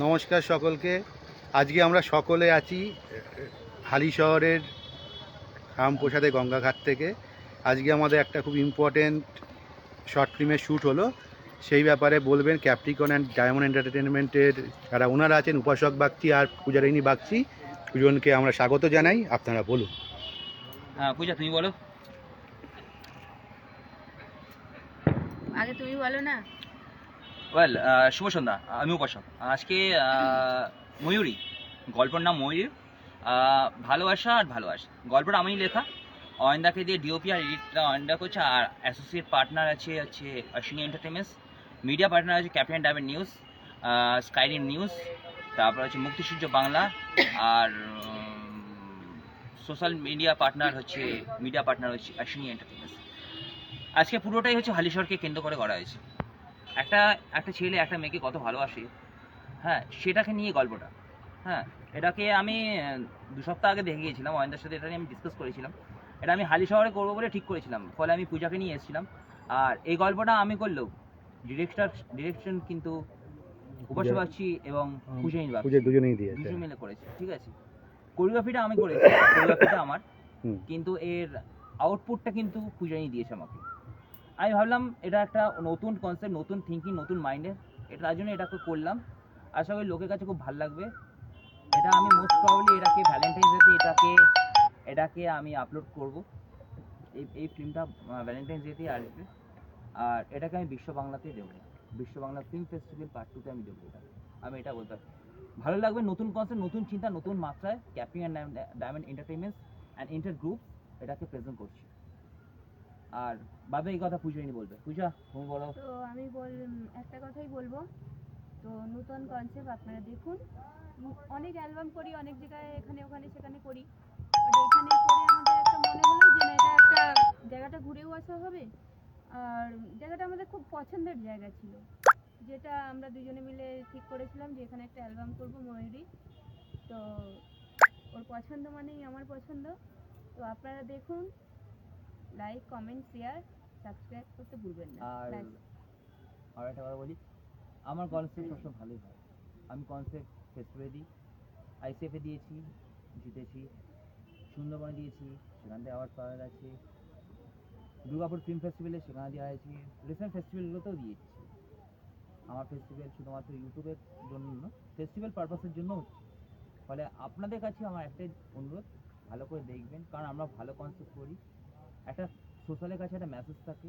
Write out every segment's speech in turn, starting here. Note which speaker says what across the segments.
Speaker 1: নমস্কার সকলকে। আজকে আমরা সকলে আছি হালি শহরের রামপ্রসাদে গঙ্গাঘাট থেকে। আজকে আমাদের একটা খুব ইম্পর্টেন্ট শর্ট ফিল্মের শ্যুট হলো, সেই ব্যাপারে বলবেন ক্যাপ্রিকন অ্যান্ড ডায়মন্ড এন্টারটেনমেন্টের যারা ওনারা আছেন, উপাসক বাগচি আর পূজারিনী বাগচি, দুজনকে আমরা স্বাগত জানাই। আপনারা বলুন।
Speaker 2: পূজা তুমি বলো।
Speaker 3: আগে তুমি বলো না।
Speaker 2: ওয়েল, শুভ সন্ধ্যা। আমি উপাসক। আজকে ময়ূরী, গল্পের নাম ময়ূরী। ভালোবাসা আর ভালোবাসা গল্পটা আমিই লেখা, অয়নদাকে দিয়ে ডিওপি আর এডিটটা অয়নদা করছে, আর অ্যাসোসিয়েট পার্টনার আছে অশ্বিনী এন্টারটেনমেন্টস, মিডিয়া পার্টনার আছে captain diamond news, Skyrim news, তারপর হচ্ছে মুক্তিসূর্য বাংলা, আর সোশ্যাল মিডিয়া পার্টনার হচ্ছে অশ্বিনী এন্টারটেনমেন্টস। আজকে পুরোটাই হচ্ছে হালিশহরকে কেন্দ্র করে করা হয়েছে। একটা ছেলে একটা মেয়েকে কত ভালোবাসে, হ্যাঁ, সেটাকে নিয়ে গল্পটা। হ্যাঁ, এটাকে আমি 2 সপ্তাহ আগে দেখে গিয়েছিলাম, অয়নদার সাথে এটা নিয়ে আমি ডিসকাস করেছিলাম। এটা আমি হালি শহরে করবো বলে ঠিক করেছিলাম, ফলে আমি পূজাকে নিয়ে এসেছিলাম। আর এই গল্পটা আমি করলেও ডিরেকশন কিন্তু উপাসক বাগচি এবং
Speaker 1: দুজনেই দিয়ে
Speaker 2: দুজন মিলে করেছে, ঠিক আছে। কোরিওগ্রাফিটা আমি করেছি, কোরিওগ্রাফিটা আমার, কিন্তু এর আউটপুটটা কিন্তু পূজাই দিয়েছে আমাকে। আমি ভাবলাম এটা একটা নতুন কনসেপ্ট, নতুন থিঙ্কিং, নতুন মাইন্ডের, তার জন্য এটাকে করলাম। আশা করি লোকের কাছে খুব ভালো লাগবে। এটা আমি মোস্ট প্রবাবলি ভ্যালেন্টাইন্স ডেতে এটাকে আমি আপলোড করব। এই ফিল্মটা ভ্যালেন্টাইন্স ডেতেই আসবে, আর এটাকে আমি বিশ্ব বাংলাতেই দেবো, বিশ্ব বাংলা ফিল্ম ফেস্টিভ্যাল পার্ট 2-তে আমি দেবো। আমি এটা বলতে পারি, ভালো লাগবে। নতুন কনসেপ্ট, নতুন চিন্তা, নতুন মাত্রায় captain and diamond entertainments and inter group এটাকে প্রেজেন্ট করছি। আর বাবা এই কথা পূজাইনি বলবে। পূজা তুমি বলো।
Speaker 3: তো আমি একটা কথাই বলবো। তো নতুন কনসেপ্ট আপনারা দেখুন। অনেক অ্যালবাম করি, অনেক জায়গায় এখানে ওখানে সেখানে করি, বাট এখানে করে আমাদের একটা মনে হলো যে না, এটা একটা জায়গাটা ঘুরেও আসা হবে। আর জায়গাটা আমাদের খুব পছন্দের জায়গা ছিল, যেটা আমরা দুজনে মিলে ঠিক করেছিলাম যে এখানে একটা অ্যালবাম করবো ময়ূরী। তো ওর পছন্দ মানেই আমার পছন্দ। তো আপনারা দেখুন, লাইক, কমেন্ট, শেয়ার, সাবস্ক্রাইব করতে ভুলবেন না।
Speaker 2: আর একটা কথা বলি, আমার কনসেপ্ট সবসময় ভালোই হয়। আমি কনসেপ্ট ফেস্টিভ্যালে দিই, আইসিএফে দিয়েছি, জিতেছি, সুন্দরবনে দিয়েছি, সেখান থেকে অ্যাওয়ার্ড পাওয়া গেছে, দুর্গাপুর ফিল্ম ফেস্টিভ্যালে সেখানে দেওয়া হয়েছে, রিসেন্ট ফেস্টিভ্যালগুলোতেও দিয়েছি। আমার ফেস্টিভ্যাল শুধুমাত্র ইউটিউবের জন্য না, ফেস্টিভ্যাল পারপাসের জন্য হচ্ছে। ফলে আপনাদের কাছে আমার একটাই অনুরোধ, ভালো করে দেখবেন, কারণ আমরা ভালো কনসেপ্ট করি। একটা সোশ্যালের কাছে একটা মেসেজ থাকে,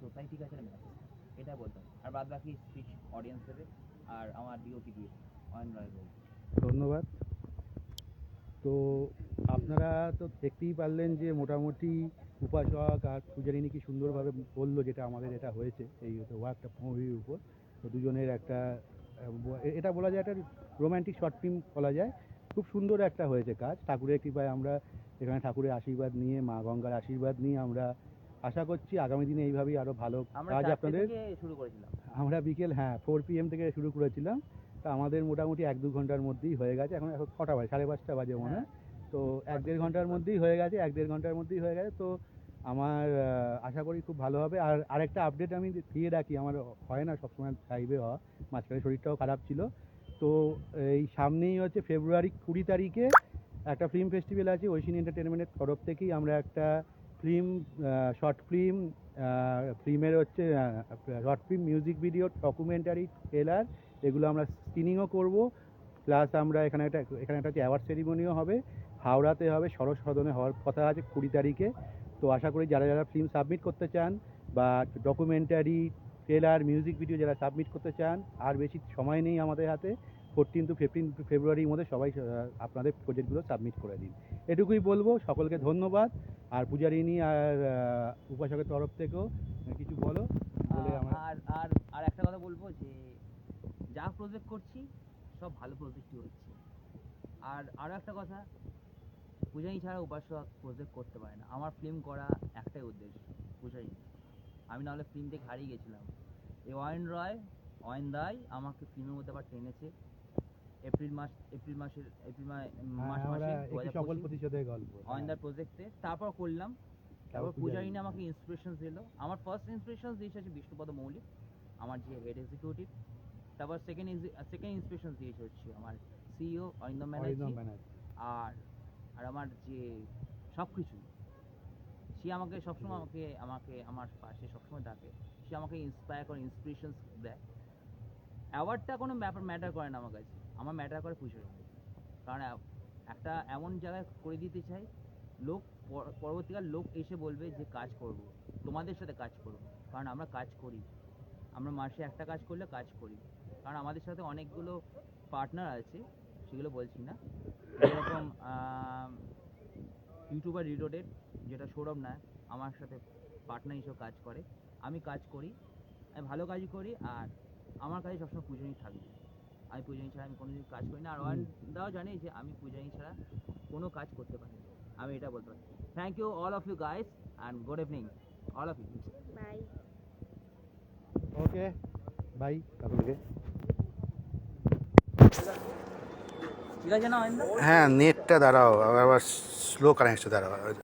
Speaker 2: সোসাইটির কাছে একটা মেসেজ থাকে, এটা বলতে হবে। আর বাদ বাকি স্পিচ অডিয়েন্স দেবে, আর আমার ডিওপি দিয়ে অয়ন রয় বলবে।
Speaker 1: ধন্যবাদ। তো আপনারা তো দেখতেই পারলেন যে মোটামুটি উপাসক আর পূজারিনী কি সুন্দরভাবে বললো, যেটা আমাদের এটা হয়েছে এই ওয়ার্কটা মুভির উপর। তো দুজনের একটা এটা বলা যায় একটা রোম্যান্টিক শর্ট ফিল্ম বলা যায়। খুব সুন্দর একটা হয়েছে কাজ। ঠাকুরের কৃপায় আমরা এখানে ঠাকুরের আশীর্বাদ নিয়ে, মা গঙ্গার আশীর্বাদ নিয়ে আমরা আশা করছি আগামী দিনে এইভাবেই আরও ভালো কাজ আপনাদের।
Speaker 2: শুরু করেছিলাম
Speaker 1: আমরা বিকেল 4 PM থেকে শুরু করেছিলাম। তা আমাদের মোটামুটি 1-2 ঘন্টার মধ্যেই হয়ে গেছে। এখন কটা বাজে? 5:30 বাজে মনে হয়। তো 1-1.5 ঘন্টার মধ্যেই হয়ে গেছে, 1-1.5 ঘন্টার মধ্যেই হয়ে গেছে। তো আমার আশা করি খুব ভালো হবে। আর আরেকটা আপডেট আমি দিয়ে রাখি, আমার হয় না সবসময় লাইভে হওয়া, মাঝখানে শরীরটাও খারাপ ছিল। তো এই সামনেই হচ্ছে ফেব্রুয়ারি 20 তারিখে একটা ফিল্ম ফেস্টিভ্যাল আছে ঐশিনী এন্টারটেনমেন্টের তরফ থেকেই। আমরা একটা শর্ট ফিল্মের হচ্ছে short film, music video, documentary, trailer, এগুলো আমরা স্ক্রিনিংও করব। প্লাস আমরা এখানে একটা হচ্ছে অ্যাওয়ার্ড সেরিমনিও হবে, হাওড়াতে হবে, সরস সদনে হওয়ার কথা আছে 20 তারিখে। তো আশা করি যারা যারা ফিল্ম সাবমিট করতে চান বা ডকুমেন্টারি, ট্রেলার, মিউজিক ভিডিও যারা সাবমিট করতে চান, আর বেশি সময় নেই আমাদের হাতে। 14 to 15 ফেব্রুয়ারির মধ্যে সবাই আপনাদের প্রজেক্টগুলো সাবমিট করে দিন। এটুকুই বলবো। সকলকে ধন্যবাদ। আর পূজারিনী আর উপাসকের তরফ থেকেও কিছু বলো বলে আমার।
Speaker 2: আর একটা কথা বলবো যে যা প্রজেক্ট করছি সব ভালো প্রজেক্টই হচ্ছে। আর আরও একটা কথা, পূজাই ছাড়া উপাসক প্রজেক্ট করতে পারে না। আমার ফিল্ম করা একটাই উদ্দেশ্য, পূজাই। আমি নাহলে ফিল্ম দেখে হারিয়ে গেছিলাম। এই অয়ন দাই আমাকে ফিল্মের মধ্যে আবার টেনেছে। এপ্রিল মাসে
Speaker 1: সফল প্রতিশোধের গল্প
Speaker 2: অয়নদার প্রজেক্টে তারপর করলাম। তারপর পূজারিনী আমাকে ইন্সপিরেশন দিল। আমার ফার্স্ট ইন্সপিরেশন দিয়েছে বিষ্ণুপদ মৌলিক, আমার যে হেড এক্সিকিউটিভ। তারপর সেকেন্ড ইন্সপিরেশন দিয়েছে হচ্ছে আমার সিইও অরিন্দম
Speaker 1: অরিন্দম
Speaker 2: ব্যানার্জি,
Speaker 1: ব্যানার্জি।
Speaker 2: আর আর আমার যে সব কিছু, সে আমাকে সবসময় আমার পাশে সবসময় ডাকে, সে আমাকে ইন্সপায়ার করে, ইন্সপিরেশন দেয়। অ্যাওয়ার্ডটা কোনো ম্যাটার করে না আমার কাছে, আমার ম্যাটার করে পুজো। কারণ একটা এমন জায়গায় করে দিতে চাই, লোক পরবর্তীকাল লোক এসে বলবে যে কাজ করব, তোমাদের সাথে কাজ করব। কারণ আমরা কাজ করি, আমরা মাসে একটা কাজ করলে কাজ করি। কারণ আমাদের সাথে অনেকগুলো পার্টনার আছে, সেগুলো বলছি না, যেরকম ইউটিউবার রিলোডেড, যেটা সৌরভ না আমার সাথে পার্টনার হিসেবে কাজ করে। আমি কাজ করি, আমি ভালো কাজই করি, আর আমার কাছে সবসময় পূজনীয় থাকবে। আমি পূজনীয় ছাড়া আমি কোনোদিন কাজ করি না। আর ওয়ানদাও জানে যে আমি পূজনীয় ছাড়া কোনো কাজ করতে পারি না, আমি এটা বলতে পারি। Thank you all of you guys and good evening all of you.
Speaker 3: Bye.
Speaker 1: Okay bye আপনাকে।
Speaker 2: ঠিক আছে না অরিন্দম?
Speaker 4: হ্যাঁ, নেটটা দাঁড়াও, আবার স্লো কানেক্টটা দাঁড়াও।